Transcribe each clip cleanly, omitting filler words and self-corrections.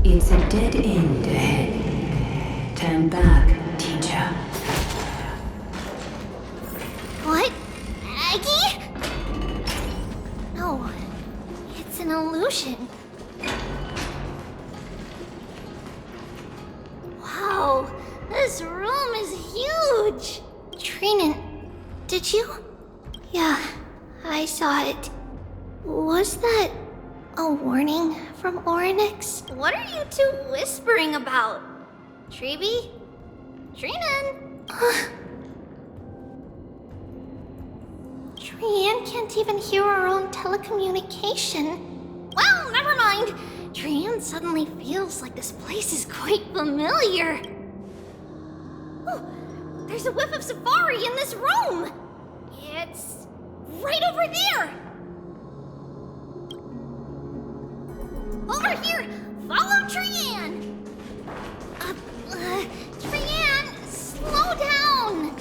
It's a dead end ahead. Turn back, teacher. What? Aggie? No, it's an illusion. Wow, this room is huge. Trinan, did you? Yeah, I saw it. Was that a warning from Orynyx? What are you two whispering about? Treeby? Trinan? Trian can't even hear our own telecommunication. Well, never mind. Trian suddenly feels like this place is quite familiar. Oh, there's a whiff of safari in this room. It's right over there. Over here! Follow Trian! Trian, slow down!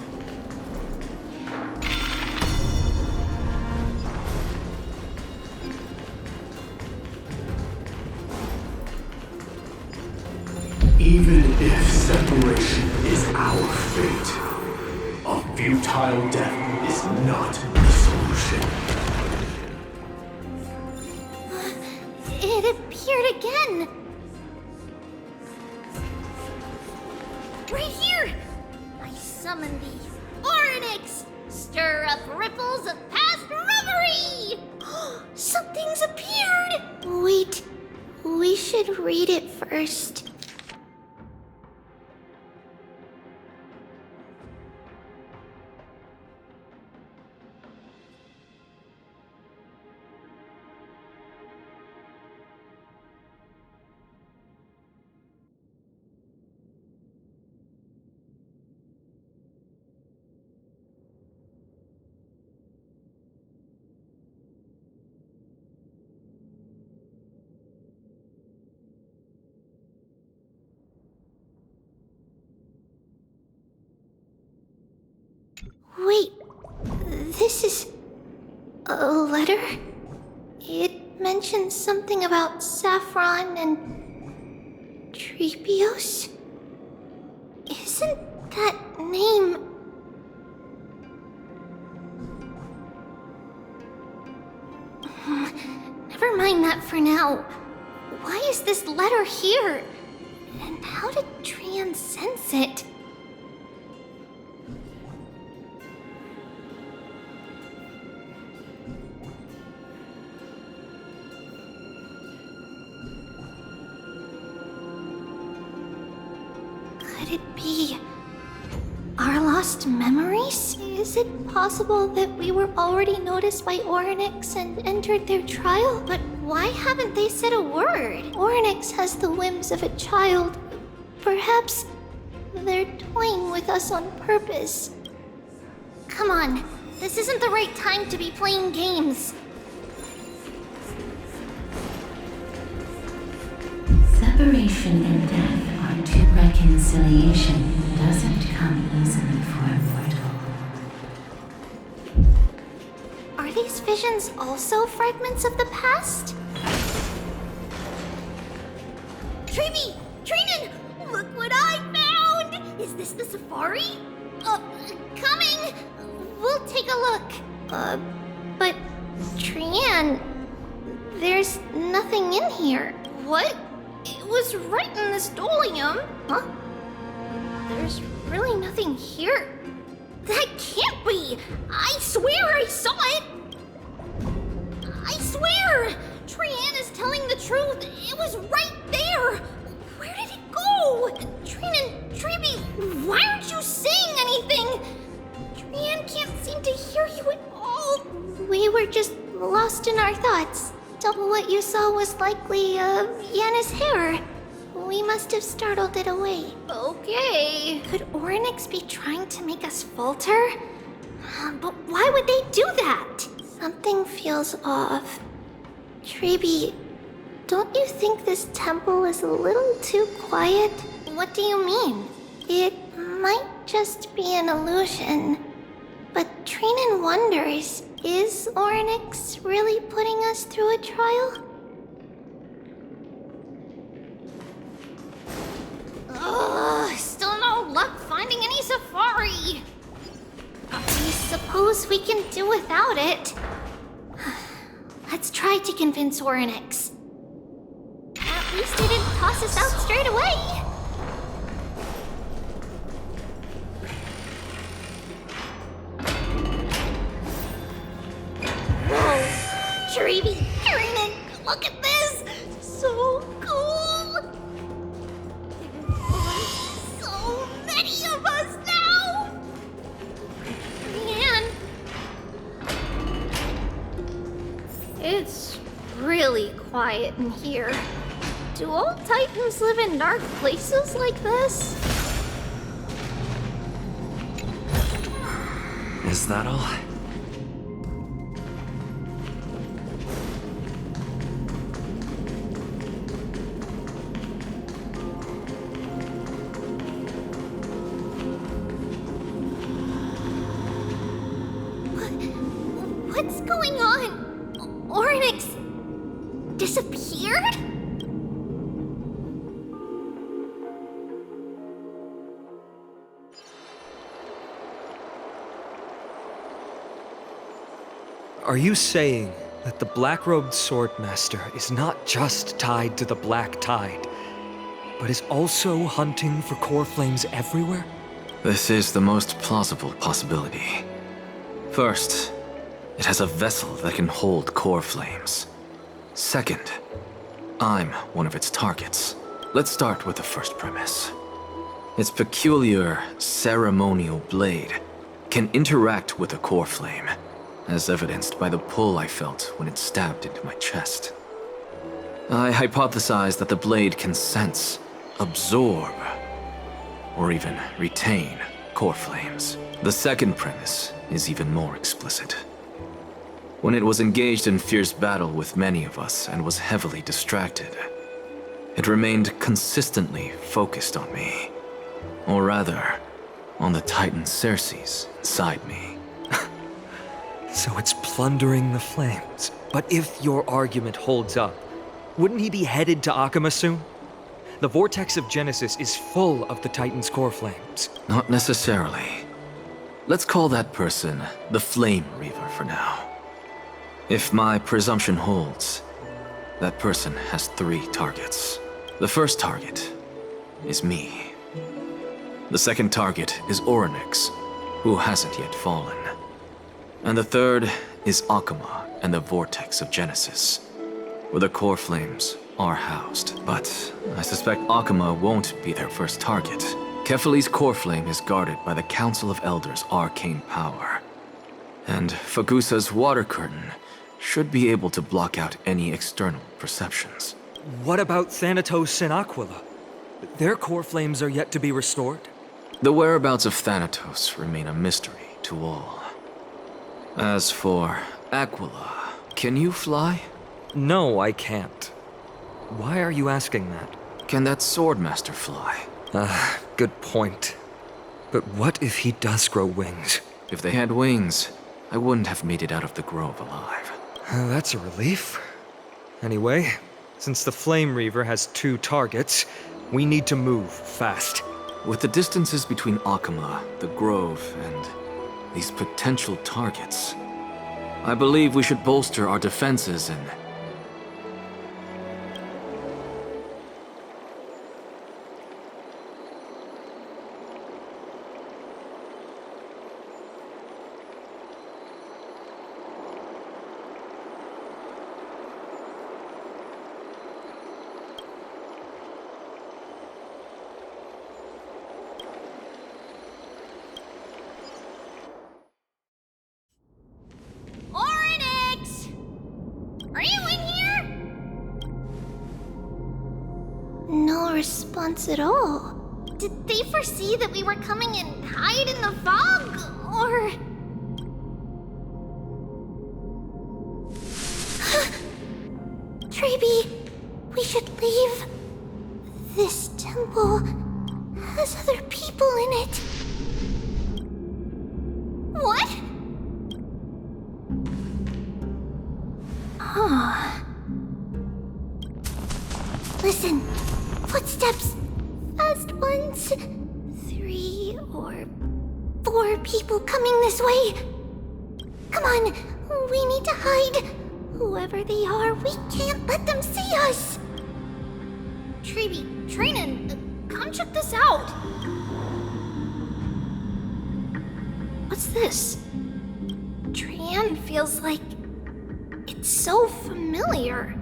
Even if separation is our fate, a futile death is not the solution. It appeared again! Right here! I summon thee, Orynyx! Stir up ripples of past reverie! Something's appeared! Wait, we should read it first. Wait, this is a letter? It mentions something about Saffron and Treebios? Isn't that name... Never mind that for now. Why is this letter here? And how did Trian sense it? Could it be our lost memories? Is it possible that we were already noticed by Orynyx and entered their trial? But why haven't they said a word? Orynyx has the whims of a child. Perhaps they're toying with us on purpose. Come on, this isn't the right time to be playing games. Separation and death are two. Reconciliation doesn't come easily for a mortal. Are these visions also fragments of the past? Treeby! Trinan! Look what I found! Is this the safari? Coming! We'll take a look. But Trian, there's nothing in here. What? It was right in this dolium. Huh? There's really nothing here. That can't be! I swear I saw it! I swear! Trian is telling the truth. It was right there. Where did it go? Trinan, Treeby, why aren't you saying anything? Trian can't seem to hear you at all. We were just lost in our thoughts. What you saw was likely, Yana's hair. We must have startled it away. Okay. Could Orynyx be trying to make us falter? But why would they do that? Something feels off. Treeby, don't you think this temple is a little too quiet? What do you mean? It might just be an illusion. But Trinan wonders, is Orynyx really putting us through a trial? Ugh, still no luck finding any safari. I suppose we can do without it. Let's try to convince Orynyx. At least he didn't toss us out straight away. Whoa! Trevi, Trinan, look at this! So cool! So many of us now! Man, it's really quiet in here. Do all Titans live in dark places like this? Is that all? What's going on? Orynyx disappeared? Are you saying that the black-robed swordmaster is not just tied to the Black Tide, but is also hunting for core flames everywhere? This is the most plausible possibility. First, it has a vessel that can hold core flames. Second, I'm one of its targets. Let's start with the first premise. Its peculiar ceremonial blade can interact with a core flame, as evidenced by the pull I felt when it stabbed into my chest. I hypothesized that the blade can sense, absorb, or even retain core flames. The second premise is even more explicit. When it was engaged in fierce battle with many of us and was heavily distracted, it remained consistently focused on me. Or rather, on the Titan Cersei's inside me. So it's plundering the flames. But if your argument holds up, wouldn't he be headed to Akama soon? The vortex of Genesis is full of the Titan's core flames. Not necessarily. Let's call that person the Flame Reaver for now. If my presumption holds, that person has 3 targets. The first target is me. The second target is Orynyx, who hasn't yet fallen. And the third is Akama and the Vortex of Genesis, where the core flames are housed. But I suspect Akama won't be their first target. Kefali's core flame is guarded by the Council of Elders' arcane power. And Fagusa's water curtain should be able to block out any external perceptions. What about Thanatos and Aquila? Their core flames are yet to be restored? The whereabouts of Thanatos remain a mystery to all. As for Aquila, can you fly? No, I can't. Why are you asking that? Can that Swordmaster fly? Good point. But what if he does grow wings? If they had wings, I wouldn't have made it out of the grove alive. That's a relief. Anyway, since the Flame Reaver has 2 targets, we need to move fast. With the distances between Akama, the grove, and these potential targets, I believe we should bolster our defenses and... Orynyx! Are you in here? No response at all. Did they foresee that we were coming and hide in the fog? Or... Trebi, we should leave. This temple has other people in it. What? Listen. Footsteps. Fast ones. 3 or 4 people coming this way. Come on. We need to hide. Whoever they are, we can't let them see us. Treeby, Trainin, come check this out. What's this? Tran feels like it's so familiar.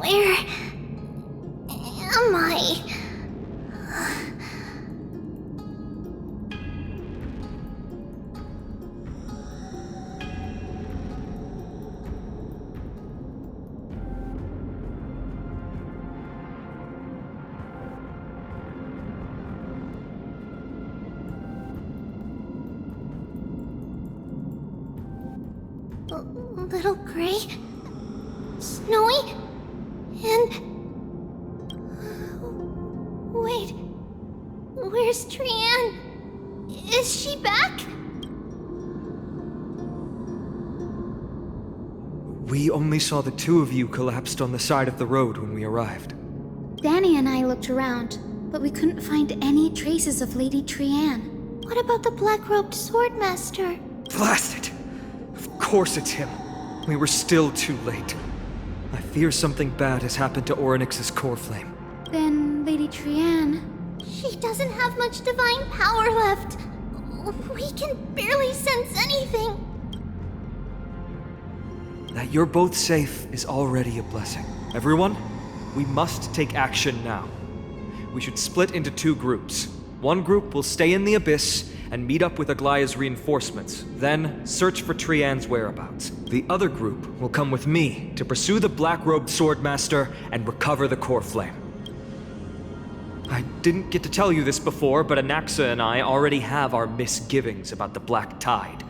Where am I? Little gray, snowy, and wait, where's Trian? Is she back? We only saw the two of you collapsed on the side of the road when we arrived. Danny and I looked around, but we couldn't find any traces of Lady Trian. What about the black-robed swordmaster? Blast it! Of course it's him. We were still too late. I fear something bad has happened to Orynyx's core flame. Then Lady Trian... She doesn't have much divine power left. We can barely sense anything. That you're both safe is already a blessing. Everyone, we must take action now. We should split into 2 groups. One group will stay in the Abyss and meet up with Aglaya's reinforcements, then search for Trian's whereabouts. The other group will come with me to pursue the black-robed swordmaster and recover the core flame. I didn't get to tell you this before, but Anaxa and I already have our misgivings about the Black Tide,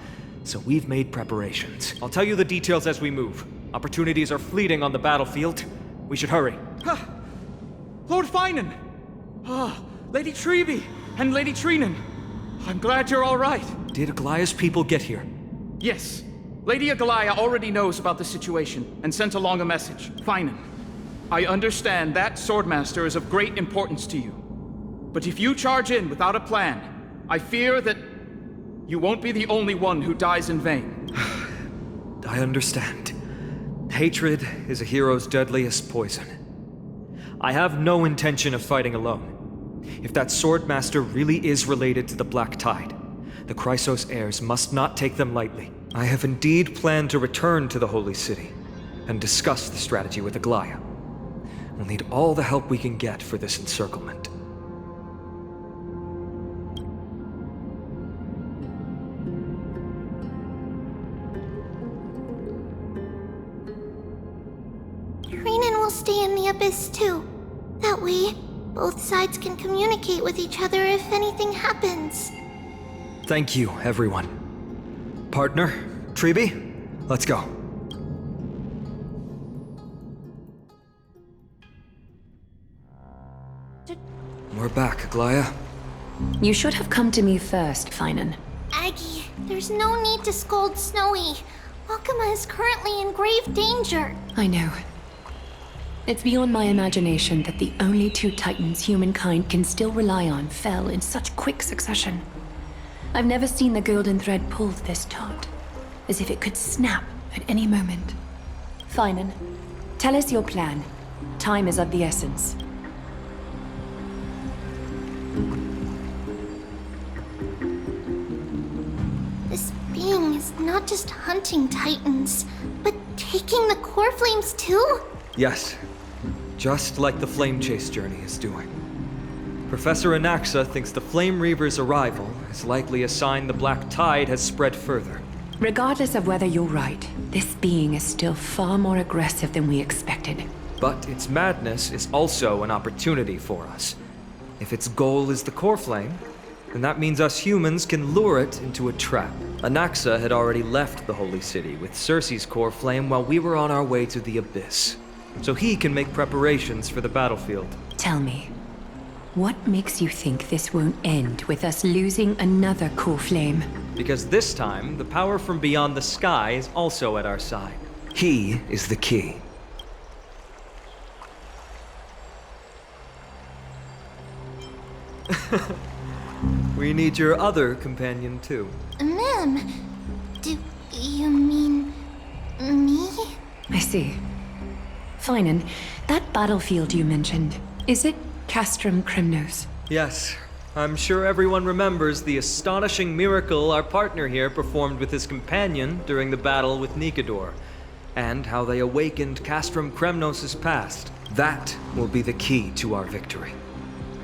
so we've made preparations. I'll tell you the details as we move. Opportunities are fleeting on the battlefield. We should hurry. Lord Finan! Lady Treeby and Lady Trinan. I'm glad you're all right. Did Aglaya's people get here? Yes. Lady Aglaya already knows about the situation and sent along a message. Finan, I understand that Swordmaster is of great importance to you. But if you charge in without a plan, I fear that you won't be the only one who dies in vain. I understand. Hatred is a hero's deadliest poison. I have no intention of fighting alone. If that Swordmaster really is related to the Black Tide, the Chrysos heirs must not take them lightly. I have indeed planned to return to the Holy City and discuss the strategy with Aglaya. We'll need all the help we can get for this encirclement. Trinan will stay in the Abyss too. That way, both sides can communicate with each other if anything happens. Thank you, everyone. Partner, Treeby, let's go. We're back, Aglaya. You should have come to me first, Finan. Aggie, there's no need to scold Snowy. Wakama is currently in grave danger. I know. It's beyond my imagination that the only 2 titans humankind can still rely on fell in such quick succession. I've never seen the golden thread pulled this taut, as if it could snap at any moment. Finan, tell us your plan. Time is of the essence. This being is not just hunting titans, but taking the core flames too? Yes, just like the Flame Chase journey is doing. Professor Anaxa thinks the Flame Reaver's arrival is likely a sign the Black Tide has spread further. Regardless of whether you're right, this being is still far more aggressive than we expected. But its madness is also an opportunity for us. If its goal is the core flame, then that means us humans can lure it into a trap. Anaxa had already left the Holy City with Cersei's core flame while we were on our way to the Abyss. So he can make preparations for the battlefield. Tell me, what makes you think this won't end with us losing another core flame? Because this time, the power from beyond the sky is also at our side. He is the key. We need your other companion, too. Ma'am, do you mean me? I see. Finan, that battlefield you mentioned, is it Castrum Kremnos? Yes, I'm sure everyone remembers the astonishing miracle our partner here performed with his companion during the battle with Nikador, and how they awakened Castrum Kremnos' past. That will be the key to our victory.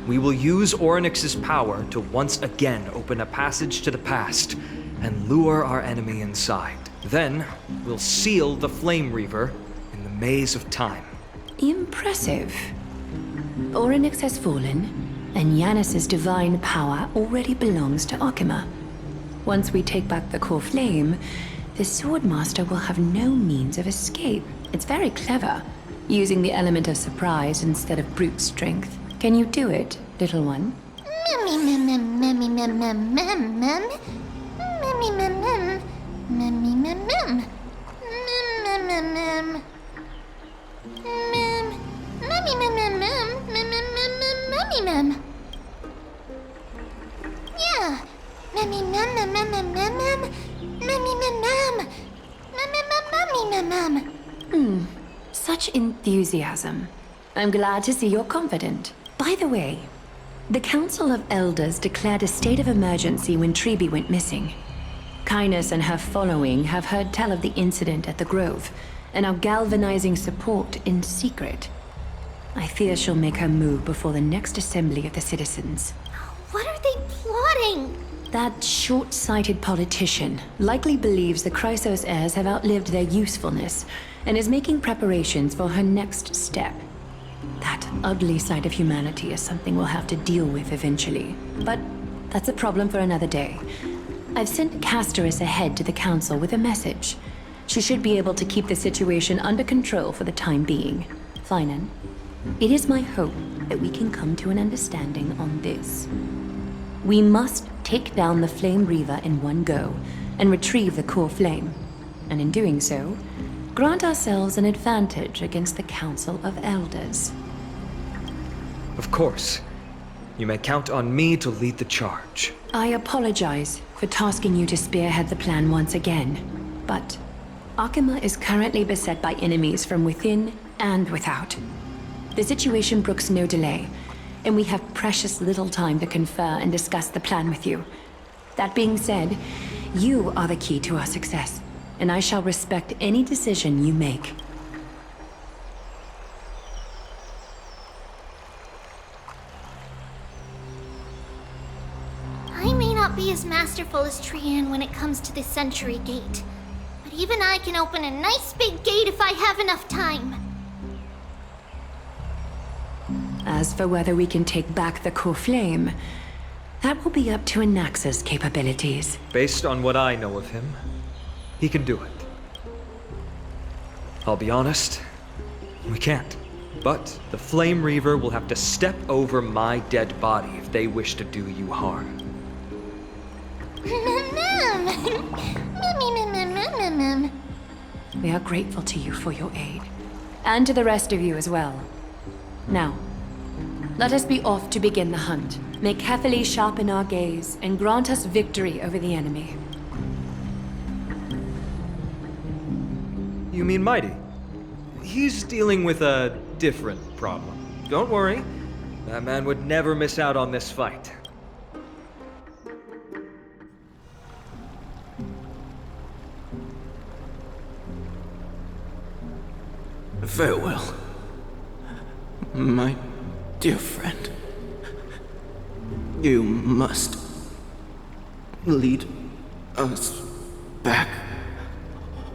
We will use Orynyx's power to once again open a passage to the past and lure our enemy inside. Then, we'll seal the Flame Reaver in the maze of time. Impressive. Orynyx has fallen, and Yanis's divine power already belongs to Akima. Once we take back the core flame, the Swordmaster will have no means of escape. It's very clever, using the element of surprise instead of brute strength. Can you do it, little one? Yeah. Such enthusiasm. I'm glad to see you're confident. By the way, the Council of Elders declared a state of emergency when Treeby went missing. Kainis and her following have heard tell of the incident at the Grove, and are galvanizing support in secret. I fear she'll make her move before the next assembly of the citizens. What are they plotting? That short-sighted politician likely believes the Chrysos heirs have outlived their usefulness, and is making preparations for her next step. That ugly side of humanity is something we'll have to deal with eventually. But that's a problem for another day. I've sent Casterus ahead to the council with a message. She should be able to keep the situation under control for the time being. Finan, it is my hope that we can come to an understanding on this. We must take down the Flame Reaver in one go, and retrieve the core flame. And in doing so, grant ourselves an advantage against the Council of Elders. Of course. You may count on me to lead the charge. I apologize for tasking you to spearhead the plan once again, but Akima is currently beset by enemies from within and without. The situation brooks no delay, and we have precious little time to confer and discuss the plan with you. That being said, you are the key to our success, and I shall respect any decision you make. I may not be as masterful as Trian when it comes to the Century Gate, but even I can open a nice big gate if I have enough time. As for whether we can take back the core flame, that will be up to Anaxa's capabilities. Based on what I know of him, he can do it. I'll be honest, we can't. But the Flame Reaver will have to step over my dead body if they wish to do you harm. We are grateful to you for your aid, and to the rest of you as well. Now, let us be off to begin the hunt. May carefully sharpen our gaze and grant us victory over the enemy. You mean Mighty? He's dealing with a different problem. Don't worry, that man would never miss out on this fight. Farewell, my dear friend. You must lead us back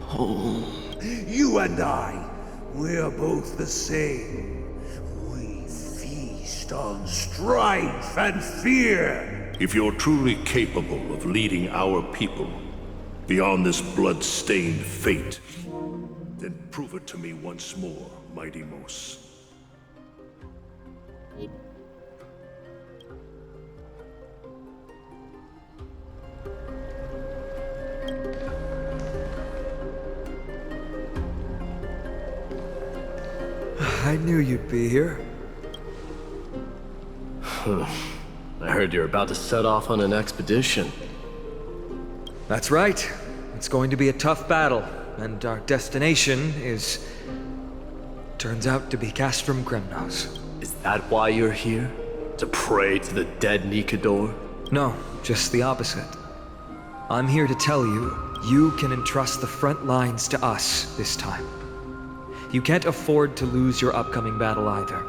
home. You and I, we're both the same. We feast on strife and fear. If you're truly capable of leading our people beyond this blood-stained fate, then prove it to me once more, Mighty Mos. I knew you'd be here. I heard you're about to set off on an expedition. That's right. It's going to be a tough battle, and our destination is... turns out to be Castrum Kremnos. Is that why you're here? To pray to the dead Nikador? No, just the opposite. I'm here to tell you, you can entrust the front lines to us this time. You can't afford to lose your upcoming battle either.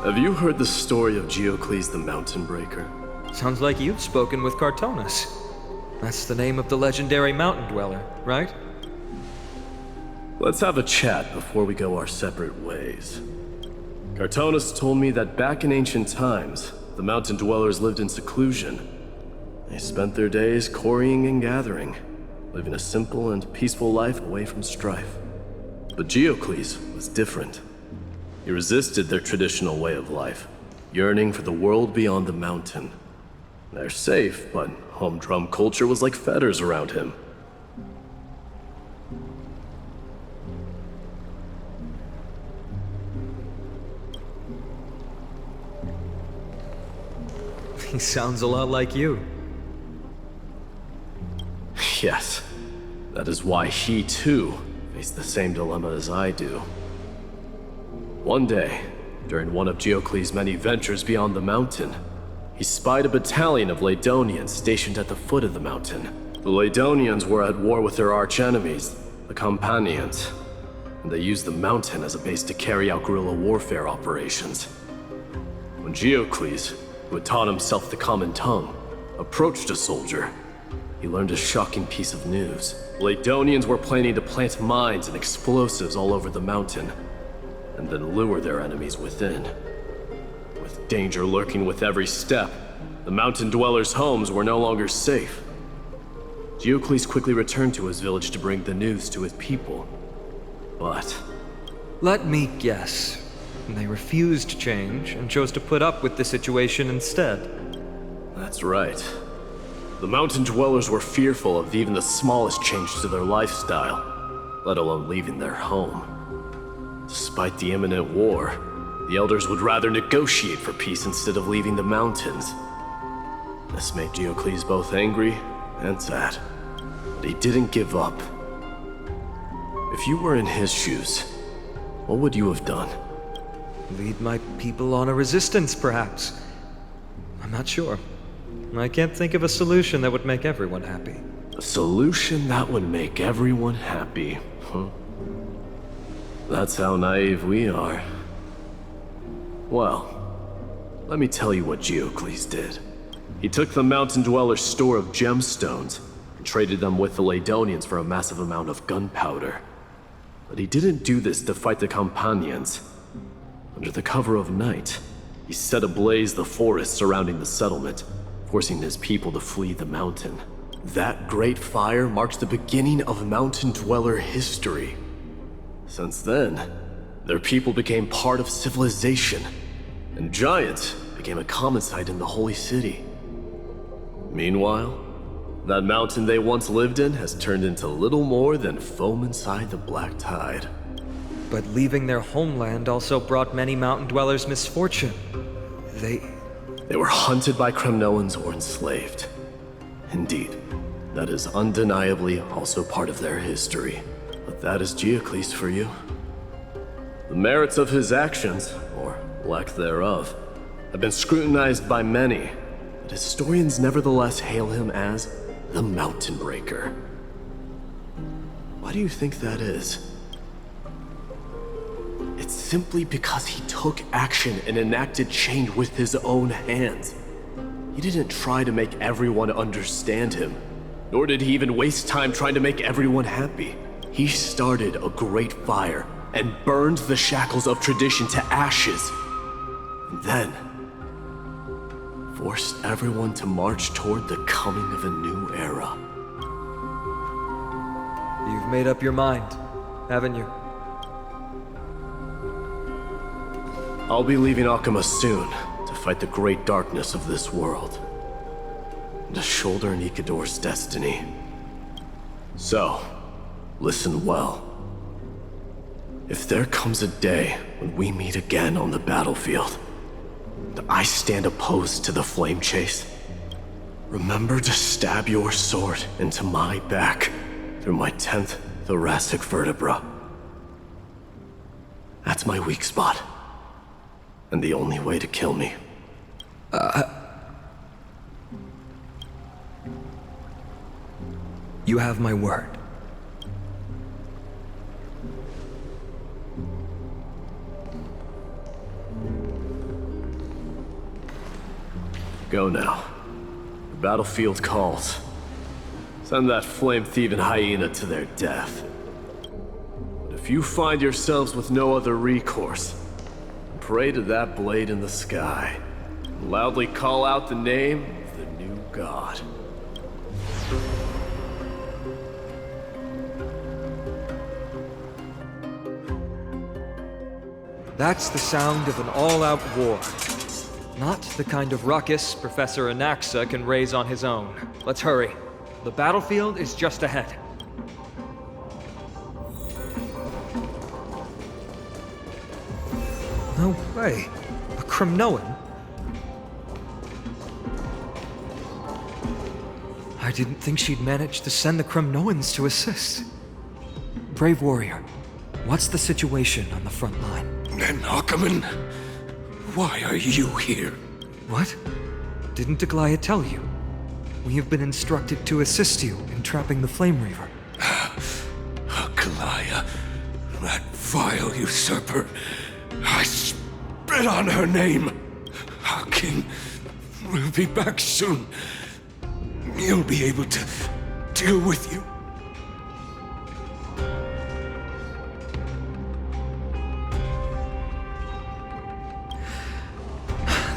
Have you heard the story of Geocles the Mountain Breaker? Sounds like you've spoken with Cartonus. That's the name of the legendary mountain dweller, right? Let's have a chat before we go our separate ways. Cartonus told me that back in ancient times, the mountain dwellers lived in seclusion. They spent their days quarrying and gathering, living a simple and peaceful life away from strife. But Geocles was different. He resisted their traditional way of life, yearning for the world beyond the mountain. They're safe, but humdrum culture was like fetters around him. He sounds a lot like you. Yes, that is why he too faced the same dilemma as I do. One day, during one of Geocles' many ventures beyond the mountain, he spied a battalion of Ladonians stationed at the foot of the mountain. The Ladonians were at war with their arch-enemies, the Companions, and they used the mountain as a base to carry out guerrilla warfare operations. When Geocles, who had taught himself the common tongue, approached a soldier, he learned a shocking piece of news. Ladonians were planning to plant mines and explosives all over the mountain, and then lure their enemies within. With danger lurking with every step, the mountain dwellers' homes were no longer safe. Geocles quickly returned to his village to bring the news to his people. But... let me guess. They refused change and chose to put up with the situation instead. that's right. The mountain dwellers were fearful of even the smallest change to their lifestyle, let alone leaving their home. Despite the imminent war, the elders would rather negotiate for peace instead of leaving the mountains. This made Geocles both angry and sad, but he didn't give up. If you were in his shoes, what would you have done? Lead my people on a resistance, perhaps. I'm not sure. I can't think of a solution that would make everyone happy. A solution that would make everyone happy, huh? That's how naive we are. Well, let me tell you what Geocles did. He took the mountain dweller's store of gemstones and traded them with the Ladonians for a massive amount of gunpowder. But he didn't do this to fight the Companions. Under the cover of night, he set ablaze the forest surrounding the settlement, forcing his people to flee the mountain. That great fire marked the beginning of mountain dweller history. Since then, their people became part of civilization, and giants became a common sight in the holy city. Meanwhile, that mountain they once lived in has turned into little more than foam inside the black tide. But leaving their homeland also brought many mountain dwellers misfortune. They were hunted by Kremnoans or enslaved. Indeed, That is undeniably also part of their history. But that is Geocles for you. The merits of his actions, or lack thereof, have been scrutinized by many, but historians nevertheless hail him as the Mountain Breaker. Why do you think that is? It's simply because he took action and enacted change with his own hands. He didn't try to make everyone understand him, nor did he even waste time trying to make everyone happy. He started a great fire and burned the shackles of tradition to ashes, and then forced everyone to march toward the coming of a new era. You've made up your mind, haven't you? I'll be leaving Akama soon to fight the great darkness of this world, and to shoulder Nikador's destiny. So, listen well. If there comes a day when we meet again on the battlefield, and I stand opposed to the flame chase, remember to stab your sword into my back through my 10th thoracic vertebra. That's my weak spot, and the only way to kill me. You have my word. Go now. The battlefield calls. Send that flame-thieving hyena to their death. But if you find yourselves with no other recourse, pray to that blade in the sky, and loudly call out the name of the new god. That's the sound of an all-out war. Not the kind of ruckus Professor Anaxa can raise on his own. Let's hurry. The battlefield is just ahead. No way. A Kremnoan? I didn't think she'd manage to send the Kremnoans to assist. Brave warrior, what's the situation on the front line? And Ackerman, why are you here? What? Didn't Aglaya tell you? We have been instructed to assist you in trapping the Flame Reaver. Aglaya, that vile usurper. I spit on her name. Our king will be back soon. He'll be able to deal with you.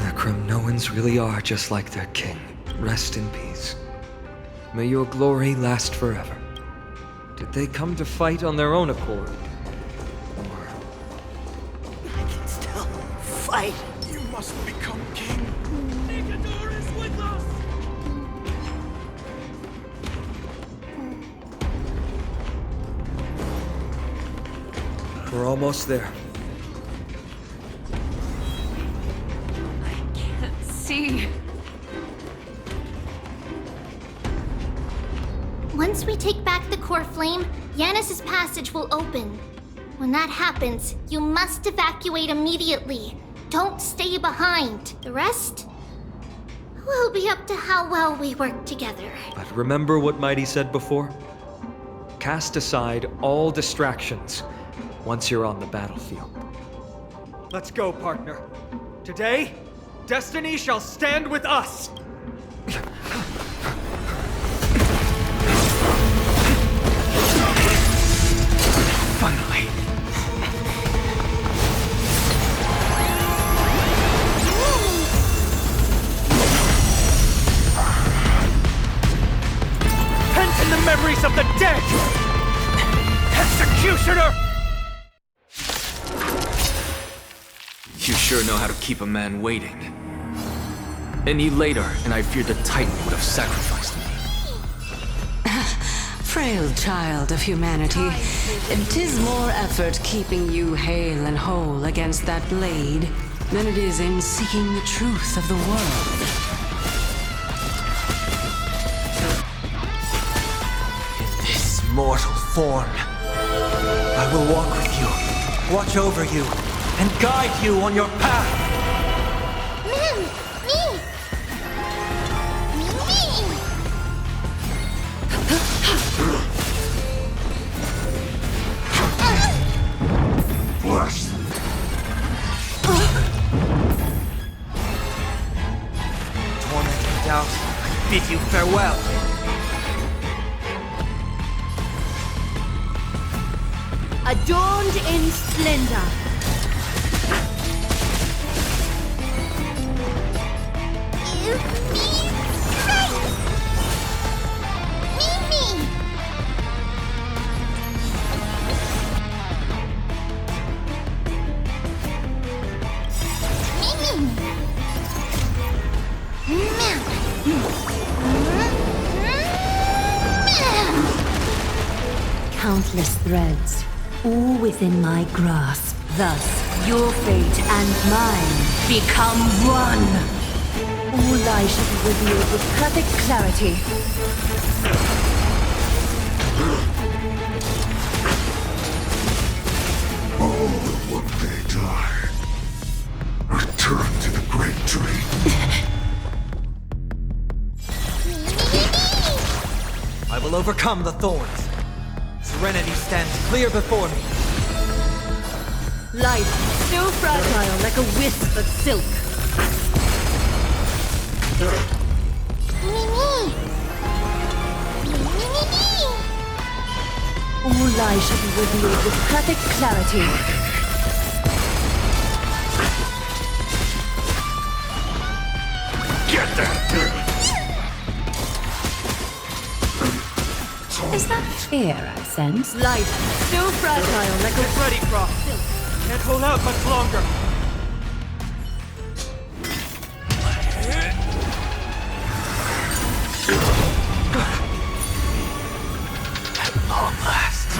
The Kremnoans really are just like their king. Rest in peace. May your glory last forever. Did they come to fight on their own accord? Or... I can still fight. You must become king. Nikador is with us! We're almost there. I can't see. Once we take back the core flame, Yanis's passage will open. When that happens, you must evacuate immediately. Don't stay behind. The rest will be up to how well we work together. But remember what Mighty said before? Cast aside all distractions once you're on the battlefield. Let's go, partner. Today, destiny shall stand with us! Finally. Pent in the memories of the dead! Executioner! You sure know how to keep a man waiting. Any later, and I feared the Titan would have sacrificed me. Frail child of humanity, 'tis more effort keeping you hale and whole against that blade than it is in seeking the truth of the world. mortal form. I will walk with you, watch over you, and guide you on your path. Bless. Torment and doubt, I bid you farewell. Adorned in splendor. Give me strength. Mimi. Countless threads, all within my grasp. Thus, your fate and mine become one. All lies shall be revealed with perfect clarity. All will one day die. Return to the great tree. I will overcome the thorns. Serenity stands clear before me. Life, still fragile like a wisp of silk. All lies shall be revealed with perfect clarity. Get that! Is that fear I sense? Life, still fragile like a Ready, Frost. Can't hold out much longer. At long last.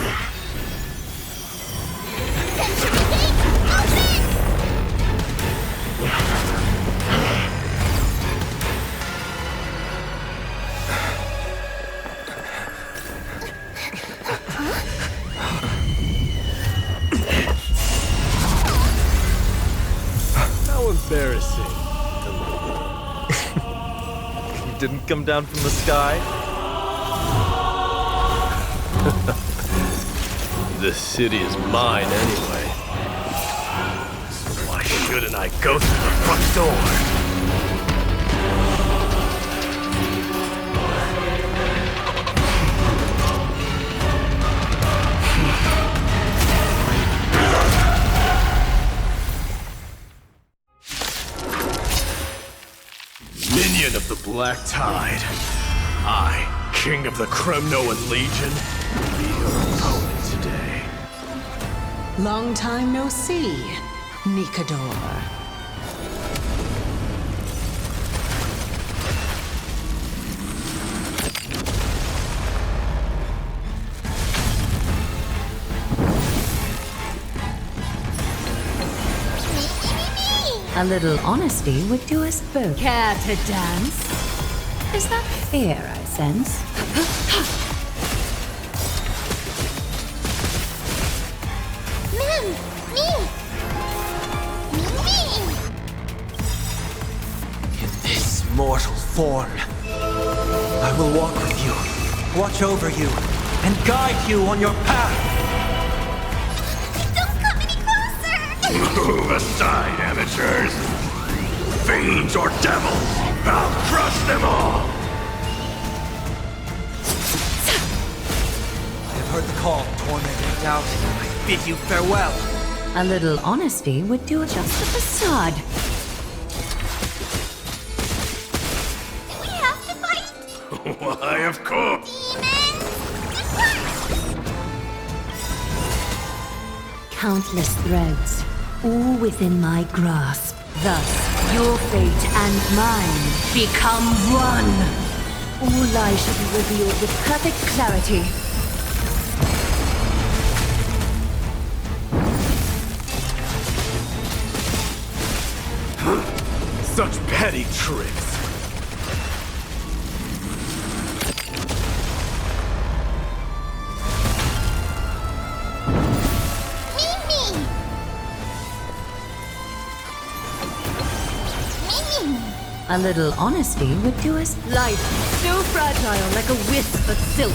How embarrassing. You didn't come down from the sky? This city is mine anyway. So why shouldn't I go through the front door? Minion of the Black Tide. I, King of the Kremnoan Legion, will be your opponent today. Long time no see, Nikador. A little honesty would do us both. Care to dance? Is that fear I sense? In this mortal form, I will walk with you, watch over you, and guide you on your path. Don't come any closer! Move aside, amateurs! Fiends or devils, I'll crush them all! I have heard the call, torment and doubt. I bid you farewell. A little honesty would do just the facade. Do we have to fight? Why, of course! Countless threads, all within my grasp. Thus, your fate and mine become one. All lies shall be revealed with perfect clarity. Such petty tricks. A little honesty would do us. Life, so fragile like a wisp of silk.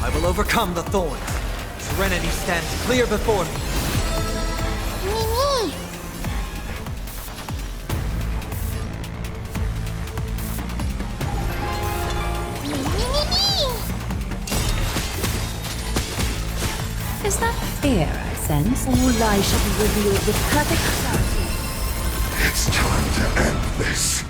I will overcome the thorns. Serenity stands clear before me. Is that fear I sense? All lies shall be revealed with perfect clarity. It's time to end this.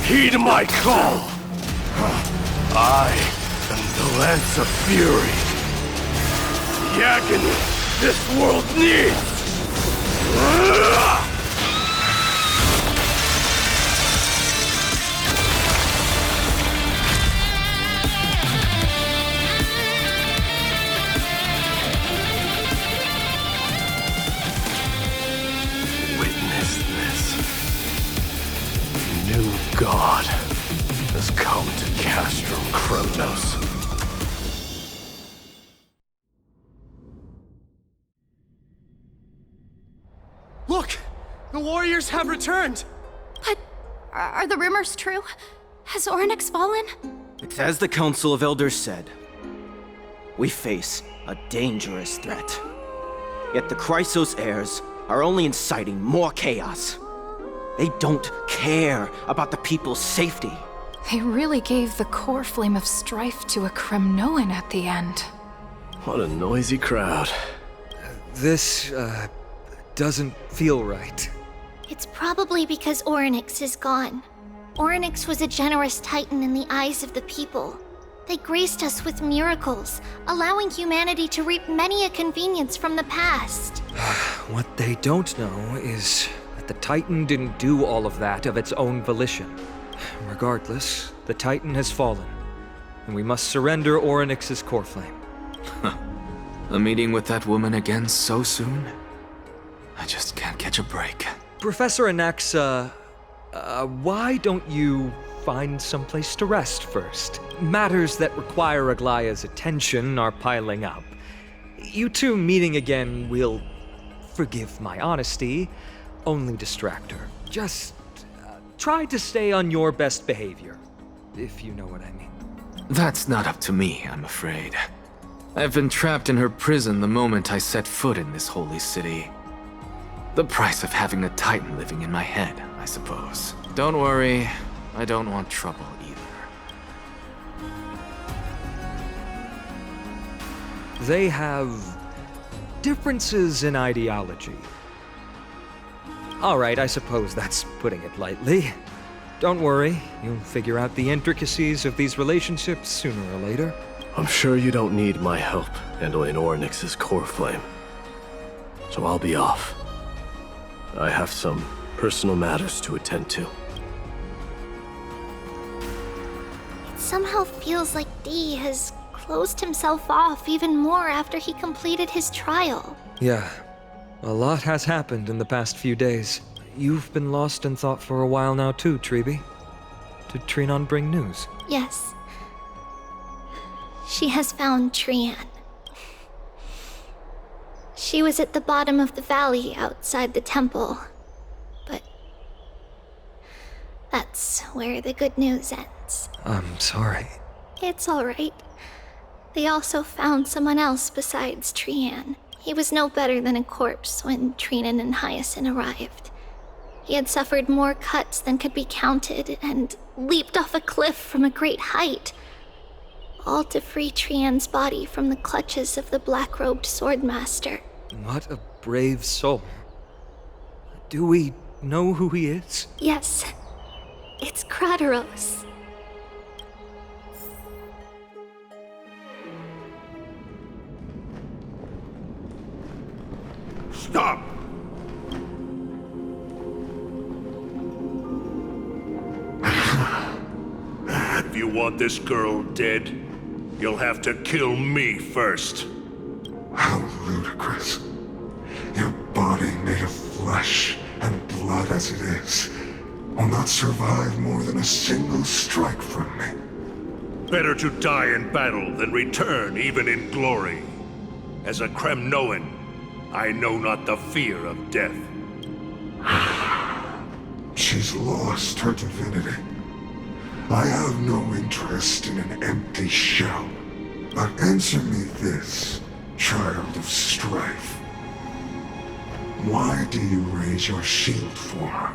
Heed my call! I am the Lance of Fury. The agony this world needs! Witness this. New God has come to Castrum Kronos. Look! The warriors have returned! But are the rumors true? Has Orynyx fallen? It's as the Council of Elders said. We face a dangerous threat. Yet the Chrysos heirs are only inciting more chaos. They don't care about the people's safety. They really gave the core flame of strife to a Kremnoan at the end. What a noisy crowd. This, doesn't feel right. It's probably because Orynyx is gone. Orynyx was a generous titan in the eyes of the people. They graced us with miracles, allowing humanity to reap many a convenience from the past. What they don't know is the Titan didn't do all of that of its own volition. Regardless, the Titan has fallen, and we must surrender Orynyx's core flame. A meeting with that woman again so soon? I just can't catch a break. Professor Anaxa, why don't you find someplace to rest first? Matters that require Aglaya's attention are piling up. You two meeting again will, forgive my honesty, only distract her. Just try to stay on your best behavior, if you know what I mean. That's not up to me, I'm afraid. I've been trapped in her prison the moment I set foot in this holy city. The price of having a Titan living in my head, I suppose. Don't worry, I don't want trouble either. They have differences in ideology. All right, I suppose that's putting it lightly. Don't worry, you'll figure out the intricacies of these relationships sooner or later. I'm sure you don't need my help handling Orynyx's core flame. So I'll be off. I have some personal matters to attend to. It somehow feels like D has closed himself off even more after he completed his trial. Yeah, a lot has happened in the past few days. You've been lost in thought for a while now too, Treeby. Did Trinon bring news? Yes. She has found Trian. She was at the bottom of the valley outside the temple, but that's where the good news ends. I'm sorry. It's all right. They also found someone else besides Trian. He was no better than a corpse when Trinan and Hyacinth arrived. He had suffered more cuts than could be counted and leaped off a cliff from a great height. all to free Trian's body from the clutches of the black-robed swordmaster. What a brave soul. Do we know who he is? Yes, it's Crateros. Stop! If you want this girl dead, you'll have to kill me first. How ludicrous. Your body made of flesh and blood as it is will not survive more than a single strike from me. Better to die in battle than return even in glory. As a Kremnoan, I know not the fear of death. She's lost her divinity. I have no interest in an empty shell. But answer me this, child of strife. Why do you raise your shield for her?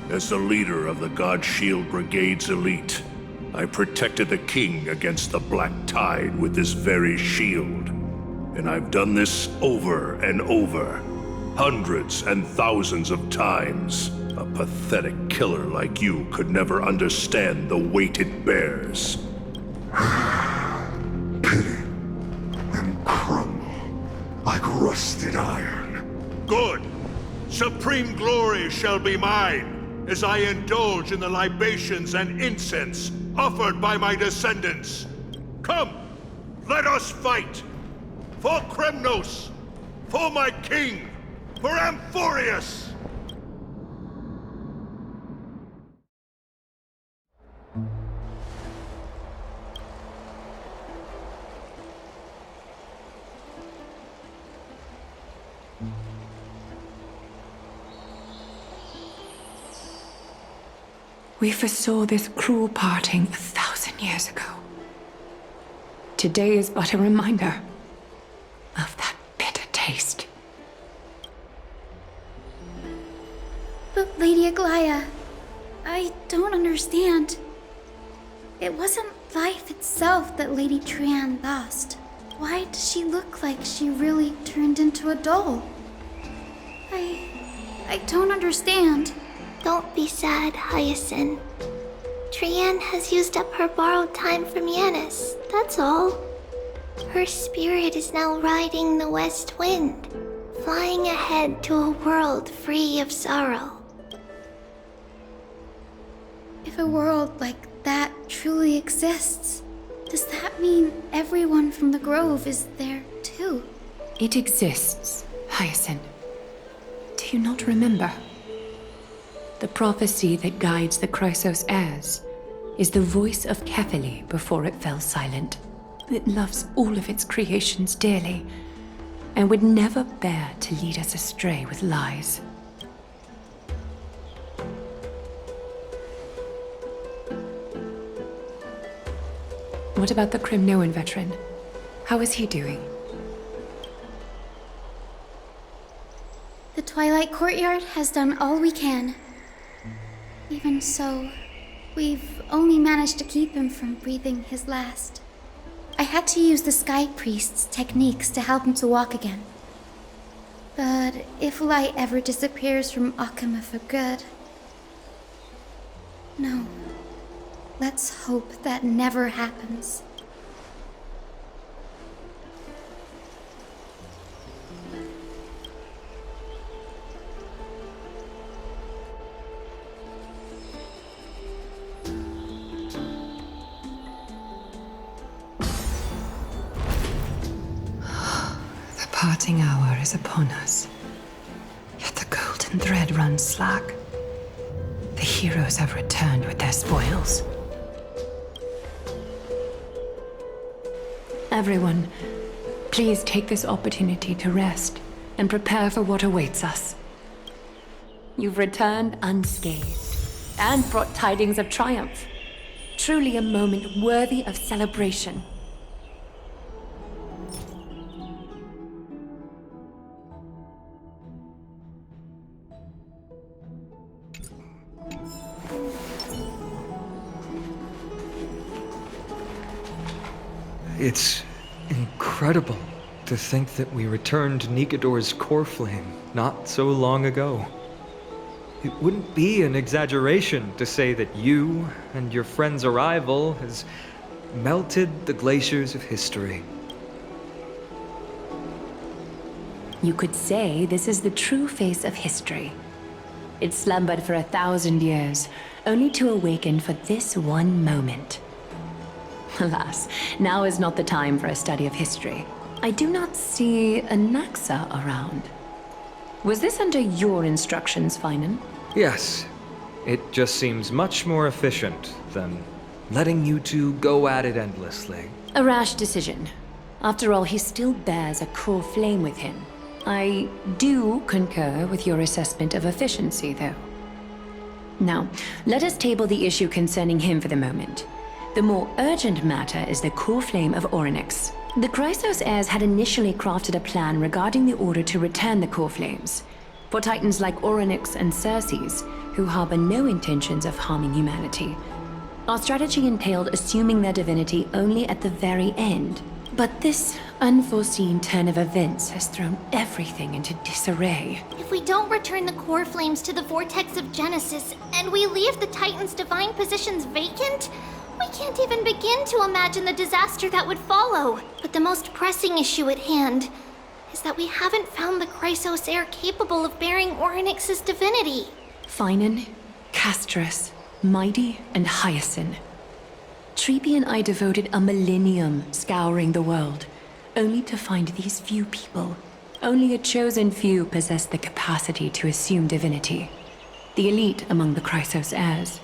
As the leader of the God Shield Brigade's elite, I protected the king against the Black Tide with this very shield. And I've done this over and over, hundreds and thousands of times. A pathetic killer like you could never understand the weight it bears. Pity and crumble like rusted iron. Good! Supreme glory shall be mine, as I indulge in the libations and incense offered by my descendants. Come, let us fight! For Kremnos! For my king! For Amphoreus! We foresaw this cruel parting 1,000 years ago. Today is but a reminder of that bitter taste. But Lady Aglaya, I don't understand. It wasn't life itself that Lady Trian lost. Why does she look like she really turned into a doll? I don't understand. Don't be sad, Hyacinth. Trian has used up her borrowed time from Yanis, that's all. Her spirit is now riding the west wind, flying ahead to a world free of sorrow. If a world like that truly exists, does that mean everyone from the Grove is there too? It exists, Hyacinth. Do you not remember? The prophecy that guides the Chrysos heirs is the voice of Kefili before it fell silent. It loves all of its creations dearly and would never bear to lead us astray with lies. What about the Kremnoan veteran? How is he doing? The Twilight Courtyard has done all we can. Even so, we've only managed to keep him from breathing his last. I had to use the Sky Priest's techniques to help him to walk again. But if light ever disappears from Akama for good... No. Let's hope that never happens. The parting hour is upon us. Yet the golden thread runs slack. The heroes have returned with their spoils. Everyone, please take this opportunity to rest and prepare for what awaits us. You've returned unscathed and brought tidings of triumph. Truly a moment worthy of celebration. It's incredible to think that we returned Nikador's core flame not so long ago. It wouldn't be an exaggeration to say that you and your friend's arrival has melted the glaciers of history. You could say this is the true face of history. It slumbered for 1,000 years, only to awaken for this one moment. Alas, now is not the time for a study of history. I do not see a Naxa around. Was this under your instructions, Finan? Yes. It just seems much more efficient than letting you two go at it endlessly. A rash decision. After all, he still bears a core flame with him. I do concur with your assessment of efficiency, though. Now, let us table the issue concerning him for the moment. The more urgent matter is the core flame of Orynyx. The Chrysos heirs had initially crafted a plan regarding the order to return the core flames. For titans like Orynyx and Circes, who harbor no intentions of harming humanity, our strategy entailed assuming their divinity only at the very end. But this unforeseen turn of events has thrown everything into disarray. If we don't return the core flames to the vortex of Genesis, and we leave the Titan's divine positions vacant, we can't even begin to imagine the disaster that would follow. But the most pressing issue at hand is that we haven't found the Chrysos heir capable of bearing Orynyx's divinity. Finan, Castrus, Mighty, and Hyacinth. Treeby and I devoted a millennium scouring the world, only to find these few people. Only a chosen few possess the capacity to assume divinity. The elite among the Chrysos heirs.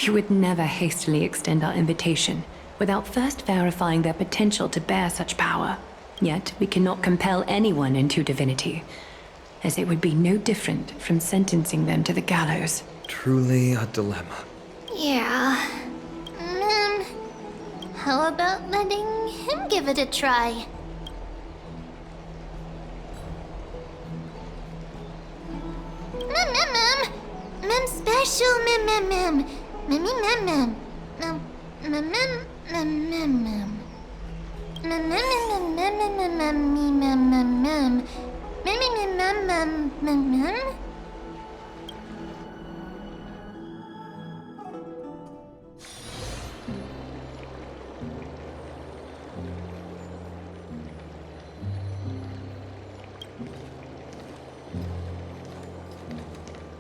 We would never hastily extend our invitation without first verifying their potential to bear such power. Yet we cannot compel anyone into divinity, as it would be no different from sentencing them to the gallows. Truly a dilemma. Yeah. How about letting him give it a try? Mem special, mem. Mem.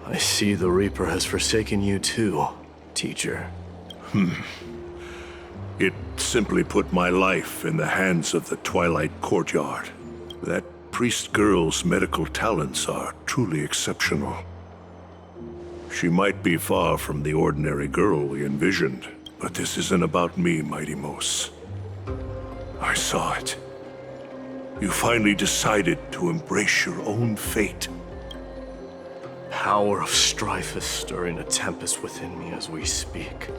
I see the Reaper has forsaken you too, teacher. It simply put my life in the hands of the Twilight Courtyard. That priest girl's medical talents are truly exceptional. She might be far from the ordinary girl we envisioned, but this isn't about me, Mighty Mos. I saw it. You finally decided to embrace your own fate. Power of strife is stirring a tempest within me as we speak.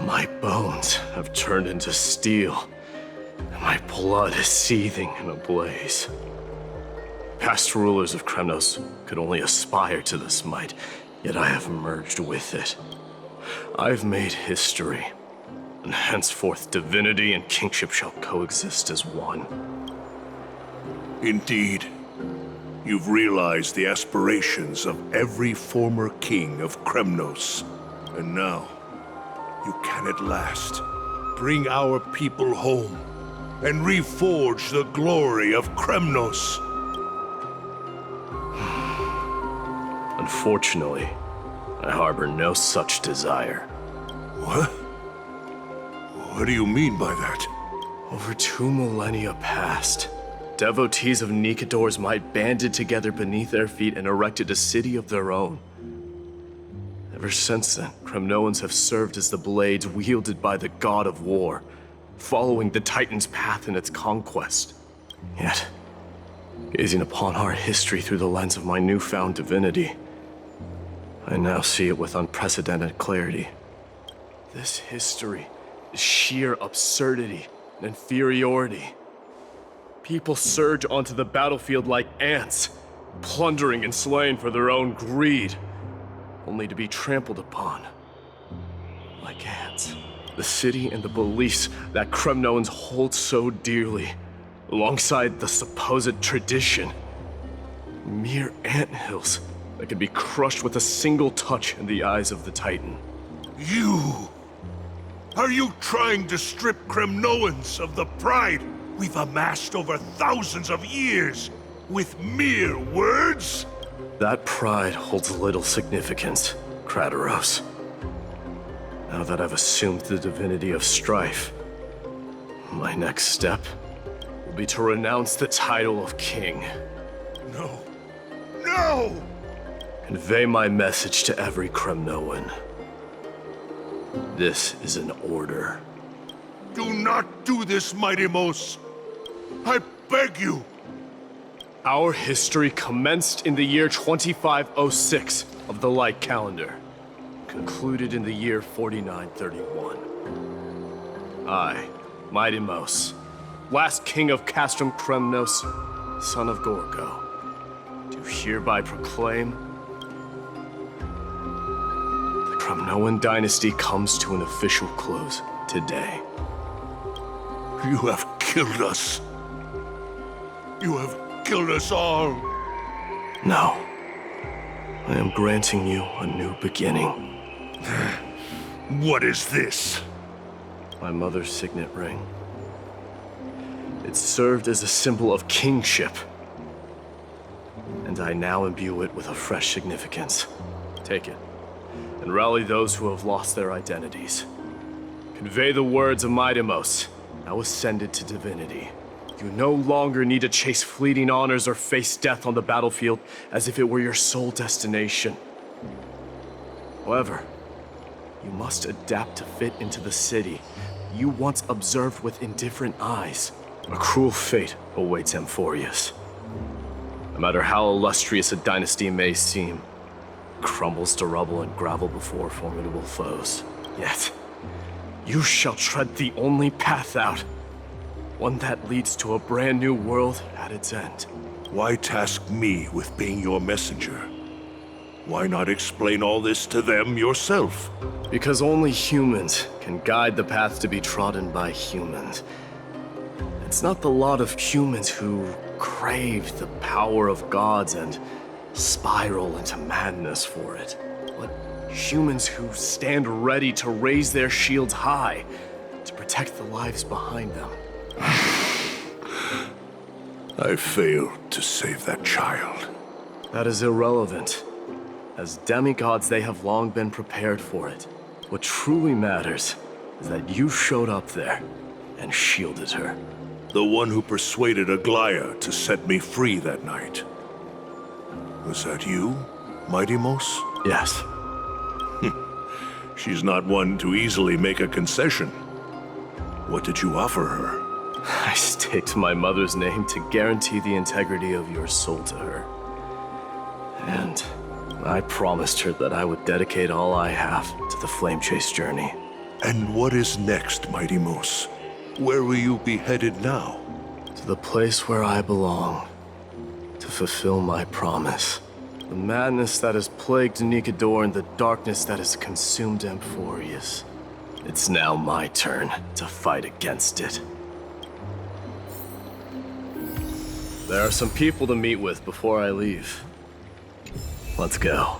My bones have turned into steel, and my blood is seething in a blaze. Past rulers of Kremnos could only aspire to this might, yet I have merged with it. I've made history, and henceforth divinity and kingship shall coexist as one. Indeed. You've realized the aspirations of every former king of Kremnos. And now, you can at last bring our people home and reforge the glory of Kremnos. Unfortunately, I harbor no such desire. What? What do you mean by that? Over 2 millennia past, devotees of Nikador's might banded together beneath their feet and erected a city of their own. Ever since then, Kremnoans have served as the blades wielded by the god of war, following the Titan's path in its conquest. Yet, gazing upon our history through the lens of my newfound divinity, I now see it with unprecedented clarity. This history is sheer absurdity and inferiority. People surge onto the battlefield like ants, plundering and slaying for their own greed, only to be trampled upon like ants. The city and the beliefs that Kremnoans hold so dearly, alongside the supposed tradition. Mere anthills that could be crushed with a single touch in the eyes of the Titan. You! Are you trying to strip Kremnoans of the pride we've amassed over thousands of years with mere words? That pride holds little significance, Krateros. Now that I've assumed the divinity of strife, my next step will be to renounce the title of king. No. No! Convey my message to every Kremnoan. This is an order. Do not do this, Mighty Mos. I beg you. Our history commenced in the year 2506 of the Light Calendar, concluded in the year 4931. I, Mighty Mos, last king of Castrum Kremnos, son of Gorgo, do hereby proclaim the Kremnoan dynasty comes to an official close today. You have killed us. You have killed us all. No. I am granting you a new beginning. What is this? My mother's signet ring. It served as a symbol of kingship, and I now imbue it with a fresh significance. Take it, and rally those who have lost their identities. Convey the words of Mighty Mos, now ascended to divinity. You no longer need to chase fleeting honors or face death on the battlefield as if it were your sole destination. However, you must adapt to fit into the city you once observed with indifferent eyes. A cruel fate awaits Amphoreus. No matter how illustrious a dynasty may seem, it crumbles to rubble and gravel before formidable foes. Yet, you shall tread the only path out, one that leads to a brand new world at its end. Why task me with being your messenger? Why not explain all this to them yourself? Because only humans can guide the path to be trodden by humans. It's not the lot of humans who crave the power of gods and spiral into madness for it, but humans who stand ready to raise their shields high to protect the lives behind them. I failed to save that child. That is irrelevant. As demigods, they have long been prepared for it. What truly matters is that you showed up there and shielded her. The one who persuaded Aglaya to set me free that night. Was that you, Mighty Mos? Yes. She's not one to easily make a concession. What did you offer her? I staked my mother's name to guarantee the integrity of your soul to her. And I promised her that I would dedicate all I have to the Flame Chase journey. And what is next, Mighty Mos? Where will you be headed now? To the place where I belong. To fulfill my promise. The madness that has plagued Nikador and the darkness that has consumed Amphoreus. It's now my turn to fight against it. There are some people to meet with before I leave. Let's go.